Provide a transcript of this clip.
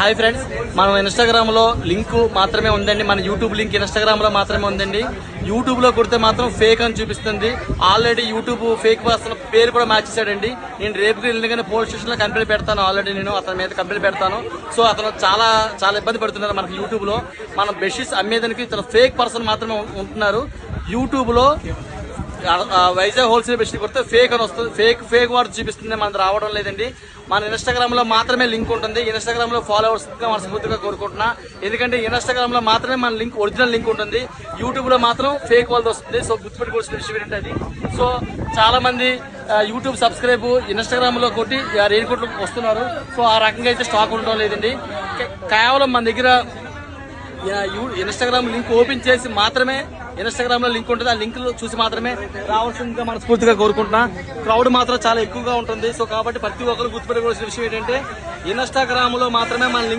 Hi friends, మనం Instagram లో link మాత్రమే ఉందండి. మన యూట్యూబ్ లింక్ ఇన్స్టాగ్రామ్ లో మాత్రమే ఉందండి. యూట్యూబ్ లో కొడితే మాత్రం ఫేక్ అని చూపిస్తుంది. ఆల్రెడీ యూట్యూబ్ ఫేక్ పర్సన్ పేరు కూడా మార్చేసాడండి. నేను రేపుకి వెళ్ళగానే పోలీస్ స్టేషన్ లో కంప్లైంట్ పెడతాను. ఆల్రెడీ నేను అతని మీద కంప్లైంట్ పెడతాను. సో అతను చాలా ఇబ్బంది పడుతున్నారు. మనకి యూట్యూబ్ లో మనం బెడ్షీట్స్ అమ్మేదానికి ఇతను ఫేక్ పర్సన్ మాత్రమే ఉంటున్నారు. యూట్యూబ్ లో వైజాగ్ హోల్సేల్ బెడ్షీట్ కొడితే ఫేక్ అని వస్తుంది. ఫేక్ వాడు చూపిస్తుంది, మనది రావడం లేదండి. మన ఇన్స్టాగ్రామ్ లో మాత్రమే లింక్ ఉంటుంది. ఇన్స్టాగ్రామ్ లో ఫాలోవర్స్ మనస్ఫూర్తిగా కోరుకుంటున్నా. ఎందుకంటే ఇన్స్టాగ్రామ్ లో మాత్రమే మన లింక్ ఒరిజినల్ లింక్ ఉంటుంది. యూట్యూబ్ లో మాత్రం ఫేక్ వాళ్ళది వస్తుంది. సో గుర్తుపెట్టుకోవాల్సిన విషయం ఏంటంటే సో చాలా మంది యూట్యూబ్ సబ్స్క్రైబ్ ఇన్స్టాగ్రామ్ లో కొట్టి రెయిన్ కోట్లు వస్తున్నారు. సో ఆ రకంగా అయితే స్టాక్ ఉండడం లేదండి. కేవలం మన దగ్గర ఇన్స్టాగ్రామ్ లింక్ ఓపెన్ చేసి మాత్రమే ఇన్స్టాగ్రామ్ లో లింక్ ఉంటుంది. ఆ లింక్ చూసి మాత్రమే రావాల్సిందిగా మనస్ఫూర్తిగా కోరుకుంటున్నా. క్రౌడ్ మాత్రం చాలా ఎక్కువగా ఉంటుంది. సో కాబట్టి ప్రతి ఒక్కరు గుర్తుపెట్టుకోవాల్సిన విషయం ఏంటంటే ఇన్స్టాగ్రామ్ లో మాత్రమే మన